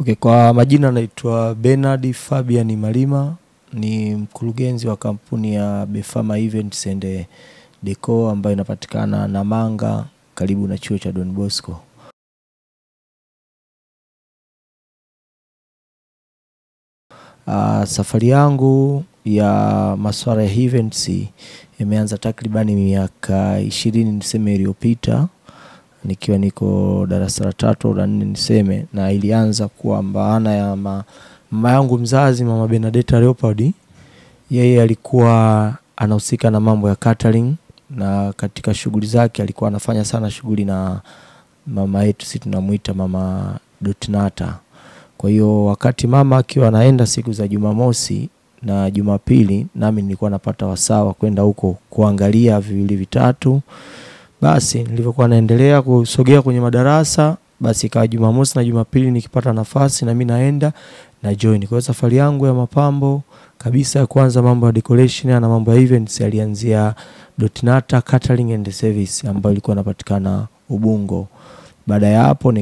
Okay, kwa majina naitwa Bernard Fabian Malima, ni mkurugenzi wa kampuni ya Befama Events and Decor ambayo inapatikana Namanga karibu na chuo cha Don Bosco. Safari yangu ya masuala ya events imeanza takribani miaka 20 niseme iliyopita, nikiwa niko darasa la 3 au la 4 niseme, na ilianza kwa maana ya mama yangu mzazi, Mama Benedetta Leopold. Yeye alikuwa anahusika na mambo ya catering, na katika shughuli zake alikuwa anafanya sana shughuli na mama yetu, sisi tunamuita Mama Dotnata. Kwa hiyo wakati mama akiwa anaenda siku za Jumamosi na Jumapili, nami nilikuwa napata wasaa kwenda huko kuangalia viwili vitatu. Basi nilivyokuwa naendelea kusogea kwenye madarasa, basi kwa Jumamosi na Jumapili nikipata nafasi na mimi naenda na join. Kwa hiyo safari yangu ya mapambo kabisa ya kwanza, mambo ya decoration na mambo ya events, yalianzia Dotnata Catering and Service ambayo ilikuwa inapatikana Ubungo. Baada ya hapo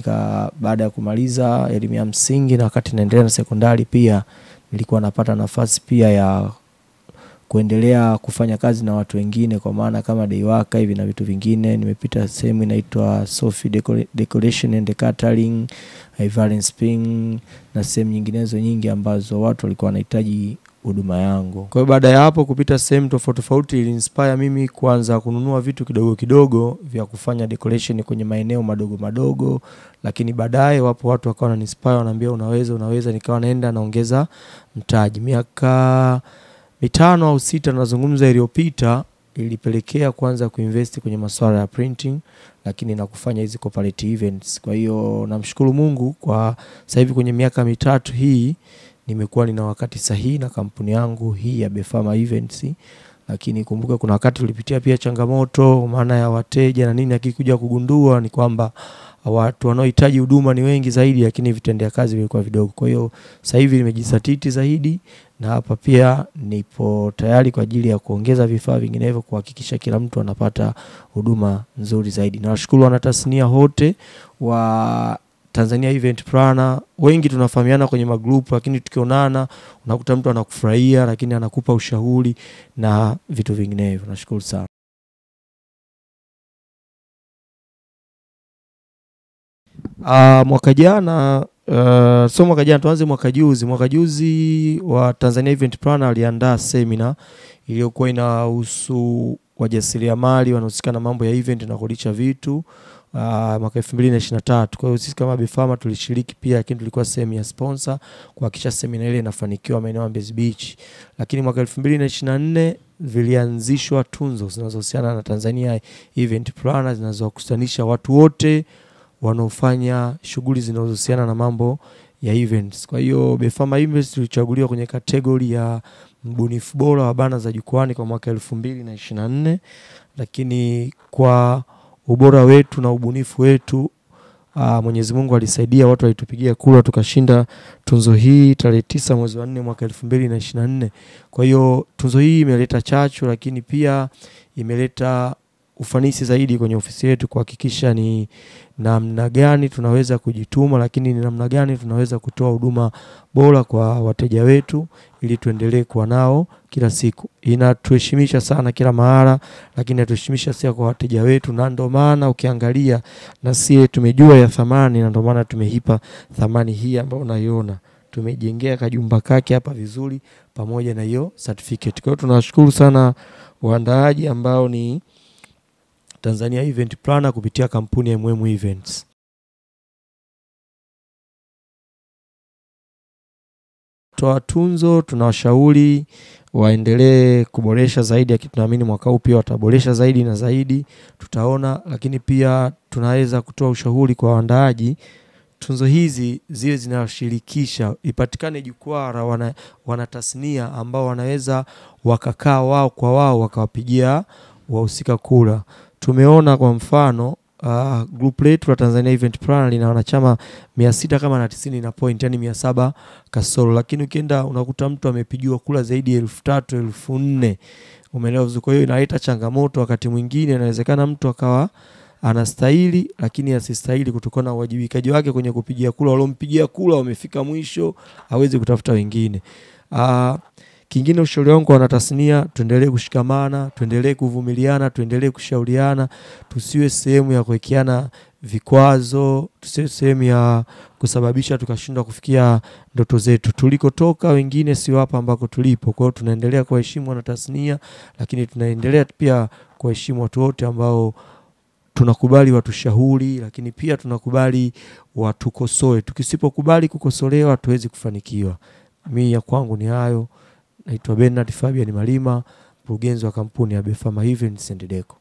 baada ya kumaliza elimu ya msingi na wakati naendelea na sekondari, pia nilikuwa napata nafasi pia ya kuendelea kufanya kazi na watu wengine, kwa maana kama day worker hivi na vitu vingine. Nimepita sehemu inaitwa Sophie Decoration and Catering, Ivan Spring na sehemu nyinginezo nyingi ambazo watu walikuwa wanahitaji huduma yangu. Kwa hiyo baada ya hapo kupita sehemu tofauti tofauti, ili inspire mimi kuanza kununua vitu kidogo kidogo vya kufanya decoration kwenye maeneo madogo madogo, lakini baadaye wapo watu wakawa wananispire, wananiambia unaweza, nikawa naenda naongeza mtaji. Miaka 5 au 6 nazungumza iliyopita, ilipelekea kwanza kuinvest kwenye masuala ya printing, lakini na kufanya hizi corporate events. Kwa hiyo namshukuru Mungu, kwa sasa hivi kwenye miaka 3 hii nimekuwa nina wakati sahihi na kampuni yangu hii ya Befama Events. Lakini kumbuka kuna wakati tulipitia pia changamoto, maana ya wateja na nini, akikuja kugundua ni kwamba watu wanaohitaji huduma ni wengi zaidi, lakini vitendea kazi vilikuwa vidogo. Kwa hiyo sasa hivi nimejisatiti zaidi, na hapa pia nipo tayari kwa ajili ya kuongeza vifaa vinginevyo kuhakikisha kila mtu anapata huduma nzuri zaidi. Na washukuru wanatasnia wote wa Tanzania Event Planner. Wengi tunafahamiana kwenye magrupu, lakini tukionana unakuta mtu anakufurahia, lakini anakupa ushauri na vitu vinginevyo. Nashukuru sana. Mwaka jana, tuanze mwaka juzi wa Tanzania Event Planner aliandaa seminar iliyokuwa inahusu wajasiriamali wanaohusika na mambo ya event na kulisha vitu mwaka 2023. Kwa hiyo sisi kama Befama tulishiriki pia, lakini tulikuwa sehemu ya sponsor kuhakikisha seminar ile inafanikiwa maeneo ya Mbezi Beach. Lakini mwaka 2024 vilianzishwa tunzo zinazohusiana na Tanzania Event Planner, zinazowakutanisha watu wote wanaofanya shughuli zinazohusiana na mambo ya events. Kwa hiyo Befama Events tulichaguliwa kwenye kategori ya mbunifu bora wa bana za jukwani kwa mwaka 2024. Lakini kwa ubora wetu na ubunifu wetu, Mwenyezi Mungu alisaidia, watu walitupigia kura, tukashinda tunzo hii tarehe 9 mwezi wa 4 mwaka 2024. Kwa hiyo tunzo hii imeleta chachu, lakini pia imeleta ufanisi zaidi kwenye ofisi yetu kuhakikisha ni namna gani tunaweza kujituma, lakini ni namna gani tunaweza kutoa huduma bora kwa wateja wetu ili tuendelee kuwa nao kila siku. Inatuheshimisha sana kila mahali, lakini inatuheshimisha pia kwa wateja wetu, na ndio maana ukiangalia na sisi tumejua ya thamani, na ndio maana tumeipa thamani hii ambayo unaiona. Tumejengea kajumba kake hapa vizuri pamoja na hiyo certificate. Kwa hiyo tunawashukuru sana waandaaji ambao ni Tanzania Event Planner kupitia kampuni ya MM Events. Toa tunzo, tunawashauri waendelee kuboresha zaidi, ya tunaamini mwaka huu pia wataboresha zaidi na zaidi, tutaona. Lakini pia tunaweza kutoa ushauri kwa waandaaji, tunzo hizi ziwe zinashirikisha, ipatikane jukwaa la wanatasnia ambao wanaweza wakakaa wao kwa wao wakawapigia wahusika kura. Tumeona kwa mfano group letu la Tanzania Event Planner lina wanachama 600 kama na 90 na point, yani 700 kasoro, lakini ukienda unakuta mtu amepigiwa kula zaidi ya 3000 1400. Umeelewa vizuri? Kwa hiyo inaleta changamoto. Wakati mwingine inawezekana mtu akawa anastahili lakini asistahili kutokana na uwajibikaji wake kwenye kupigia kula. Walompigia kula wamefika mwisho, hawezi kutafuta wengine. Kingine ushauri wangu kwa wanatasnia, tuendelee kushikamana, tuendelee kuvumiliana, tuendelee kushauriana, tusiwe sehemu ya kuwekeana vikwazo, tusiwe sehemu ya kusababisha tukashindwa kufikia ndoto zetu. Tulikotoka wengine sio hapa ambako tulipo. Kwa hiyo tunaendelea kuheshimu wanatasnia, lakini tunaendelea pia kuheshimu watu wote ambao tunakubali watushauri, lakini pia tunakubali watukosoe. Tukisipokubali kukosolewa hatuwezi kufanikiwa. Mimi ya kwangu ni hayo. Naitwa Bernard Fabian Malima, mkurugenzi wa kampuni ya Befama Events and Deco.